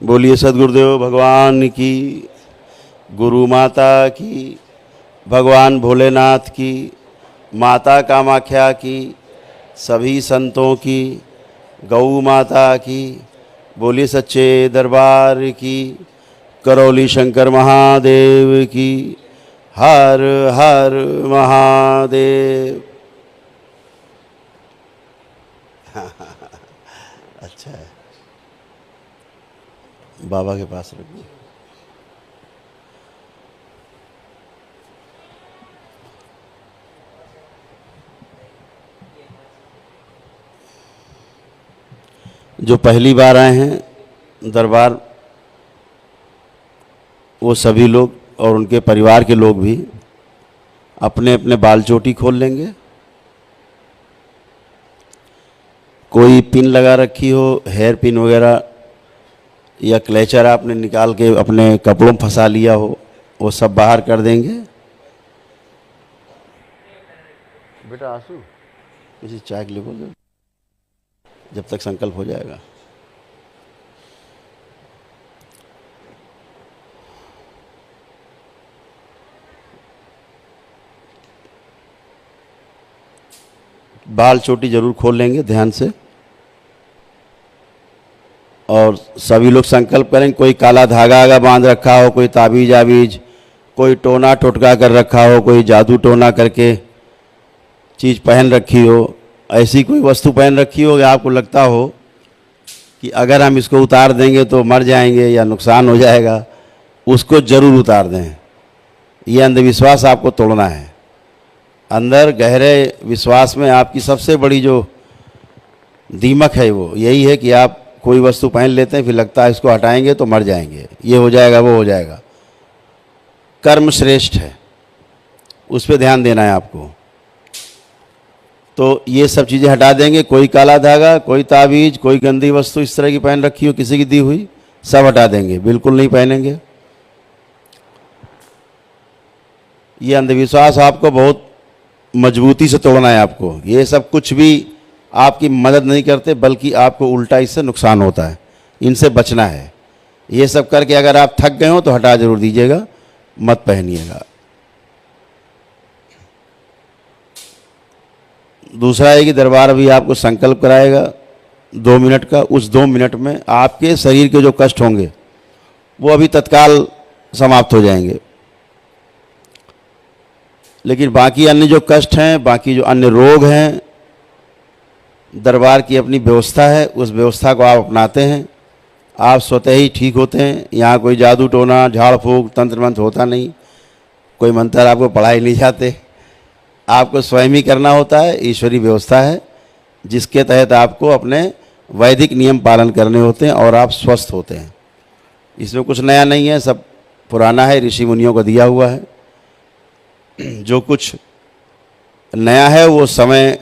बोलिए सद्गुरुदेव भगवान की, गुरु माता की, भगवान भोलेनाथ की, माता कामाख्या की, सभी संतों की, गौ माता की, बोलिए सच्चे दरबार की, करौली शंकर महादेव की, हर हर महादेव। अच्छा है, बाबा के पास रखिए। जो पहली बार आए हैं दरबार, वो सभी लोग और उनके परिवार के लोग भी अपने अपने बाल चोटी खोल लेंगे। कोई पिन लगा रखी हो, हेयर पिन वगैरह, या क्लेचर आपने निकाल के अपने कपड़ों में फंसा लिया हो, वो सब बाहर कर देंगे। बेटा आंसू किसी चाय के लिए बोल दो जब तक संकल्प हो जाएगा। बाल चोटी जरूर खोल लेंगे ध्यान से, और सभी लोग संकल्प करें। कोई काला धागा आगा बांध रखा हो, कोई ताबीज आबीज, कोई टोना टोटका कर रखा हो, कोई जादू टोना करके चीज़ पहन रखी हो, ऐसी कोई वस्तु पहन रखी हो कि आपको लगता हो कि अगर हम इसको उतार देंगे तो मर जाएंगे या नुकसान हो जाएगा, उसको जरूर उतार दें। ये अंधविश्वास आपको तोड़ना है। अंदर गहरे विश्वास में आपकी सबसे बड़ी जो दीमक है वो यही है कि आप कोई वस्तु पहन लेते हैं, फिर लगता है इसको हटाएंगे तो मर जाएंगे, ये हो जाएगा वो हो जाएगा। कर्म श्रेष्ठ है, उस पर ध्यान देना है आपको। तो ये सब चीज़ें हटा देंगे। कोई काला धागा, कोई ताबीज, कोई गंदी वस्तु इस तरह की पहन रखी हो किसी की दी हुई, सब हटा देंगे, बिल्कुल नहीं पहनेंगे। ये अंधविश्वास आपको बहुत मजबूती से तोड़ना है आपको। ये सब कुछ भी आपकी मदद नहीं करते, बल्कि आपको उल्टा इससे नुकसान होता है। इनसे बचना है। ये सब करके अगर आप थक गए हो तो हटा जरूर दीजिएगा, मत पहनिएगा। दूसरा है कि दरबार भी आपको संकल्प कराएगा 2 मिनट का। उस 2 मिनट में आपके शरीर के जो कष्ट होंगे वो अभी तत्काल समाप्त हो जाएंगे, लेकिन बाकी अन्य जो कष्ट हैं, बाकी जो अन्य रोग हैं, दरबार की अपनी व्यवस्था है। उस व्यवस्था को आप अपनाते हैं, आप स्वतः ही ठीक होते हैं। यहाँ कोई जादू टोना, झाड़ फूक, तंत्र मंत्र होता नहीं। कोई मंत्र आपको पढ़ाए नहीं जाते, आपको स्वयं ही करना होता है। ईश्वरी व्यवस्था है जिसके तहत आपको अपने वैदिक नियम पालन करने होते हैं और आप स्वस्थ होते हैं। इसमें कुछ नया नहीं है, सब पुराना है, ऋषि मुनियों को दिया हुआ है। जो कुछ नया है वो समय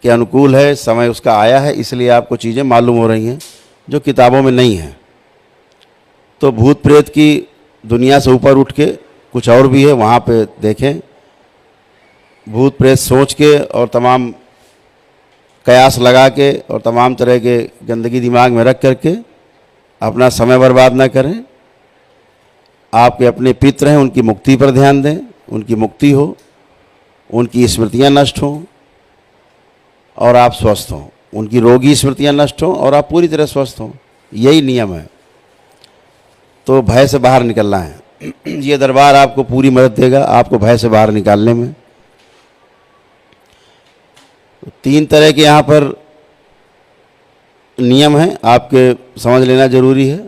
के अनुकूल है, समय उसका आया है, इसलिए आपको चीज़ें मालूम हो रही हैं जो किताबों में नहीं हैं। तो भूत प्रेत की दुनिया से ऊपर उठ के कुछ और भी है, वहाँ पे देखें। भूत प्रेत सोच के और तमाम कयास लगा के और तमाम तरह के गंदगी दिमाग में रख करके अपना समय बर्बाद ना करें। आपके अपने पितर हैं, उनकी मुक्ति पर ध्यान दें, उनकी मुक्ति हो, उनकी स्मृतियाँ नष्ट हों और आप स्वस्थ हों। उनकी रोगी स्मृतियाँ नष्ट हों और आप पूरी तरह स्वस्थ हों। यही नियम है। तो भय से बाहर निकलना है। ये दरबार आपको पूरी मदद देगा आपको भय से बाहर निकालने में। 3 तरह के यहाँ पर नियम हैं, आपके समझ लेना जरूरी है।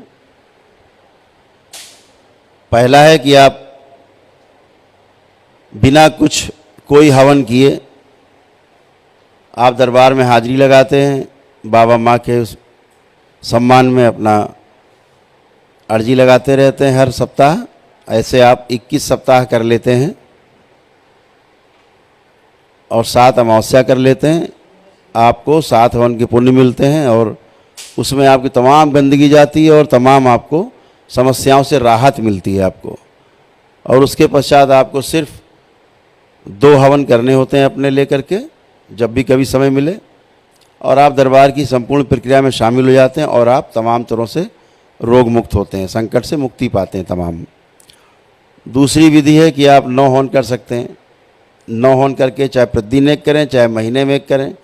पहला है कि आप बिना कुछ कोई हवन किए आप दरबार में हाजिरी लगाते हैं। बाबा माँ के उस सम्मान में अपना अर्जी लगाते रहते हैं हर सप्ताह। ऐसे आप 21 सप्ताह कर लेते हैं और 7 अमावस्या कर लेते हैं। आपको 7 हवन के पुण्य मिलते हैं और उसमें आपकी तमाम गंदगी जाती है और तमाम आपको समस्याओं से राहत मिलती है आपको। और उसके पश्चात आपको सिर्फ 2 हवन करने होते हैं अपने लेकर के, जब भी कभी समय मिले, और आप दरबार की संपूर्ण प्रक्रिया में शामिल हो जाते हैं और आप तमाम तरह से रोग मुक्त होते हैं, संकट से मुक्ति पाते हैं तमाम। दूसरी विधि है कि आप 9 हवन कर सकते हैं। 9 हवन करके चाहे प्रतिदिन एक करें, चाहे महीने में एक करें,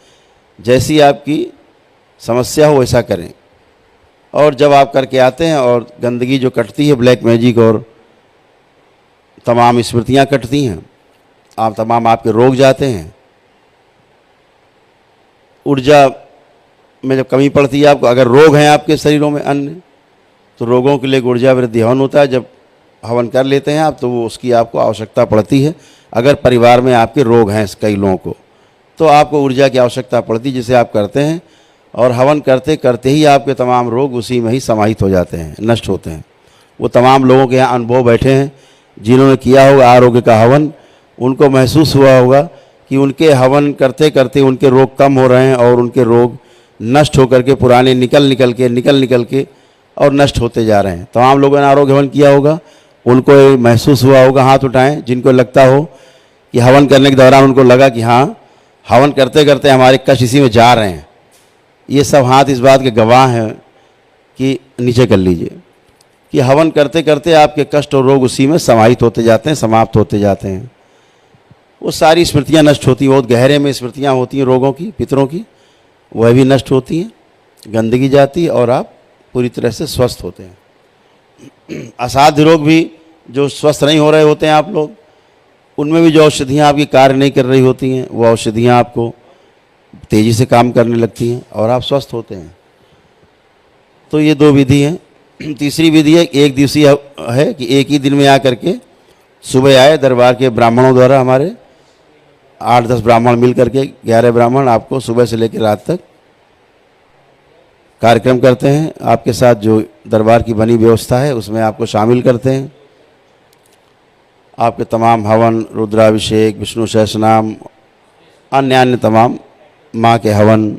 जैसी आपकी समस्या हो वैसा करें। और जब आप करके आते हैं और गंदगी जो कटती है, ब्लैक मैजिक और तमाम स्मृतियाँ कटती हैं, आप तमाम आपके रोग जाते हैं। ऊर्जा में जब कमी पड़ती है आपको, अगर रोग हैं आपके शरीरों में अन्य, तो रोगों के लिए ऊर्जा वृद्धि हवन होता है। जब हवन कर लेते हैं आप, तो वो उसकी आपको आवश्यकता पड़ती है। अगर परिवार में आपके रोग हैं कई लोगों को, तो आपको ऊर्जा की आवश्यकता पड़ती है, जिसे आप करते हैं। और हवन करते करते ही आपके तमाम रोग उसी में ही समाहित हो जाते हैं, नष्ट होते हैं। वो तमाम लोगों के यहाँ अनुभव बैठे हैं जिन्होंने किया होगा आरोग्य का हवन, उनको महसूस हुआ होगा कि उनके हवन करते करते उनके रोग कम हो रहे हैं और उनके रोग नष्ट होकर के पुराने निकल निकल के और नष्ट होते जा रहे हैं। तमाम लोगों ने आरोग्य हवन किया होगा, उनको ये महसूस हुआ होगा। हाथ उठाएं जिनको लगता हो कि हवन करने के दौरान उनको लगा कि हाँ, हवन करते करते हमारे कष्ट इसी में जा रहे हैं। ये सब हाथ इस बात के गवाह हैं कि नीचे कर लीजिए कि हवन करते करते आपके कष्ट और रोग उसी में समाहित होते जाते हैं, समाप्त होते जाते हैं। वो सारी स्मृतियाँ नष्ट होती हैं, बहुत गहरे में स्मृतियाँ होती हैं रोगों की, पितरों की, वह भी नष्ट होती हैं, गंदगी जाती है और आप पूरी तरह से स्वस्थ होते हैं। असाध्य रोग भी जो स्वस्थ नहीं हो रहे होते हैं आप लोग, उनमें भी जो औषधियाँ आपकी कार्य नहीं कर रही होती हैं, वो औषधियाँ आपको तेज़ी से काम करने लगती हैं और आप स्वस्थ होते हैं। तो ये 2 विधि हैं। तीसरी विधि है, एक दिवसीय है कि एक ही दिन में आकर के सुबह आए, दरबार के ब्राह्मणों द्वारा, हमारे 8-10 ब्राह्मण मिल करके, 11 ब्राह्मण आपको सुबह से लेकर रात तक कार्यक्रम करते हैं। आपके साथ जो दरबार की बनी व्यवस्था है उसमें आपको शामिल करते हैं। आपके तमाम हवन, रुद्राभिषेक, विष्णु सहस्रनाम, अन्य तमाम माँ के हवन,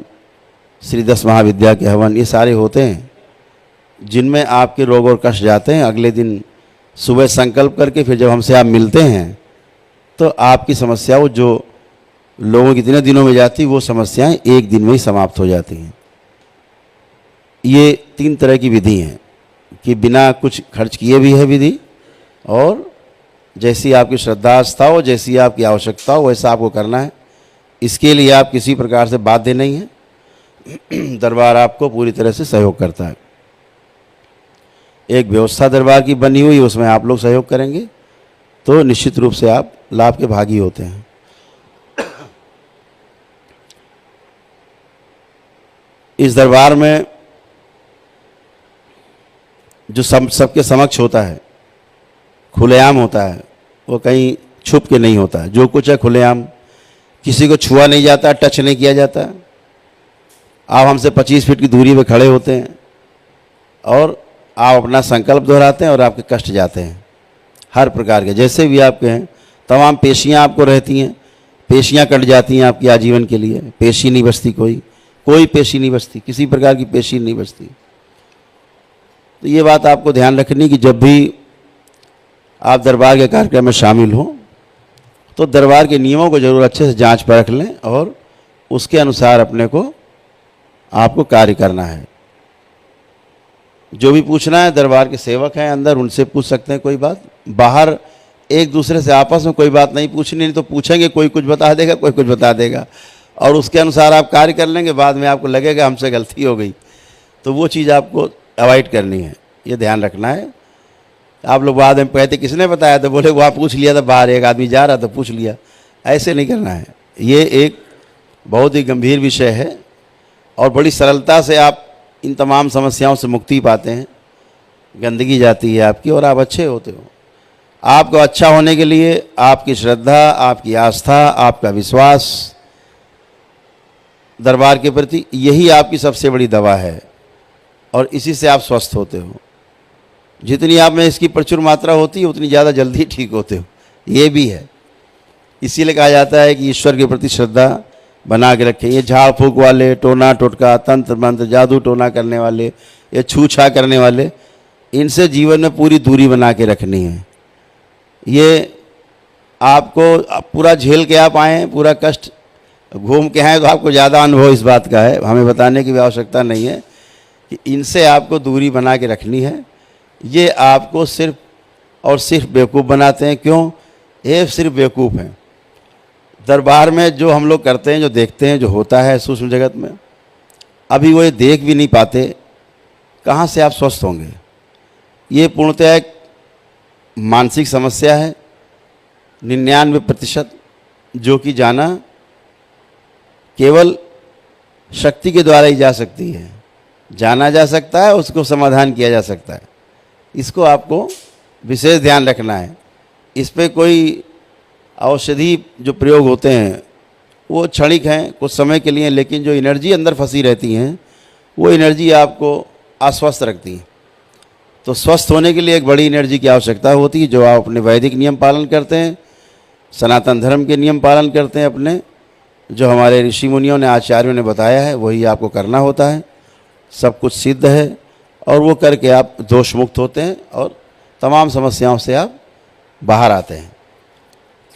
श्री 10 महाविद्या के हवन, ये सारे होते हैं जिनमें आपके रोग और कष्ट जाते हैं। अगले दिन सुबह संकल्प करके फिर जब हमसे आप मिलते हैं तो आपकी समस्या, वो जो लोगों की इतने दिनों में जाती, वो समस्याएं एक दिन में ही समाप्त हो जाती हैं। ये 3 तरह की विधि हैं कि बिना कुछ खर्च किए भी है विधि, और जैसी आपकी श्रद्धा आस्था हो, जैसी आपकी आवश्यकता हो, वैसा आपको करना है। इसके लिए आप किसी प्रकार से बाध्य नहीं हैं। दरबार आपको पूरी तरह से सहयोग करता है। एक व्यवस्था दरबार की बनी हुई, उसमें आप लोग सहयोग करेंगे तो निश्चित रूप से आप लाभ के भागी होते हैं। इस दरबार में जो सबके समक्ष होता है, खुलेआम होता है, वो कहीं छुप के नहीं होता है। जो कुछ है खुलेआम, किसी को छुआ नहीं जाता, टच नहीं किया जाता। आप हमसे 25 फीट की दूरी पे खड़े होते हैं और आप अपना संकल्प दोहराते हैं और आपके कष्ट जाते हैं, हर प्रकार के जैसे भी आपके हैं। तमाम पेशियां आपको रहती हैं, पेशियां कट जाती हैं आपकी आजीवन के लिए। पेशी नहीं बचती, कोई पेशी नहीं बचती, किसी प्रकार की पेशी नहीं बचती। तो ये बात आपको ध्यान रखनी कि जब भी आप दरबार के कार्यक्रम में शामिल हों तो दरबार के नियमों को जरूर अच्छे से जांच परख लें और उसके अनुसार अपने को आपको कार्य करना है। जो भी पूछना है, दरबार के सेवक हैं अंदर, उनसे पूछ सकते हैं कोई बात। बाहर एक दूसरे से आपस में कोई बात नहीं पूछनी, नहीं तो पूछेंगे, कोई कुछ बता देगा, कोई कुछ बता देगा, और उसके अनुसार आप कार्य कर लेंगे। बाद में आपको लगेगा हमसे गलती हो गई, तो वो चीज़ आपको अवॉइड करनी है, ये ध्यान रखना है। आप लोग बाद में कहते किसने बताया, तो बोले वहाँ पूछ लिया था, बाहर एक आदमी जा रहा था पूछ लिया। ऐसे नहीं करना है। ये एक बहुत ही गंभीर विषय है और बड़ी सरलता से आप इन तमाम समस्याओं से मुक्ति पाते हैं। गंदगी जाती है आपकी और आप अच्छे होते हो। आपको अच्छा होने के लिए आपकी श्रद्धा, आपकी आस्था, आपका विश्वास दरबार के प्रति, यही आपकी सबसे बड़ी दवा है और इसी से आप स्वस्थ होते हो। जितनी आप में इसकी प्रचुर मात्रा होती है उतनी ज़्यादा जल्दी ठीक होते हो, ये भी है। इसीलिए कहा जाता है कि ईश्वर के प्रति श्रद्धा बना के रखें। ये झाड़ फूक वाले, टोना टोटका, तंत्र मंत्र, जादू टोना करने वाले, ये छूछा करने वाले, इनसे जीवन में पूरी दूरी बना के रखनी है। ये आपको पूरा झेल के आप आए, पूरा कष्ट घूम के आए, तो आपको ज़्यादा अनुभव इस बात का है, हमें बताने की भी आवश्यकता नहीं है। कि इनसे आपको दूरी बना के रखनी है। ये आपको सिर्फ और सिर्फ बेवकूफ़ बनाते हैं। क्यों? ये सिर्फ बेवकूफ़ हैं। दरबार में जो हम लोग करते हैं, जो देखते हैं, जो होता है सूक्ष्म जगत में, अभी वो ये देख भी नहीं पाते। कहाँ से आप स्वस्थ होंगे? ये पूर्णतः एक मानसिक समस्या है। 99% जो कि जाना केवल शक्ति के द्वारा ही जा सकती है। जाना जा सकता है, उसको समाधान किया जा सकता है। इसको आपको विशेष ध्यान रखना है। इस पे कोई औषधि जो प्रयोग होते हैं वो क्षणिक हैं, कुछ समय के लिए, लेकिन जो एनर्जी अंदर फंसी रहती हैं वो एनर्जी आपको अस्वस्थ रखती हैं। तो स्वस्थ होने के लिए एक बड़ी एनर्जी की आवश्यकता होती है, जो आप अपने वैदिक नियम पालन करते हैं, सनातन धर्म के नियम पालन करते हैं, अपने जो हमारे ऋषि मुनियों ने, आचार्यों ने बताया है, वही आपको करना होता है। सब कुछ सिद्ध है और वो करके आप दोष मुक्त होते हैं और तमाम समस्याओं से आप बाहर आते हैं।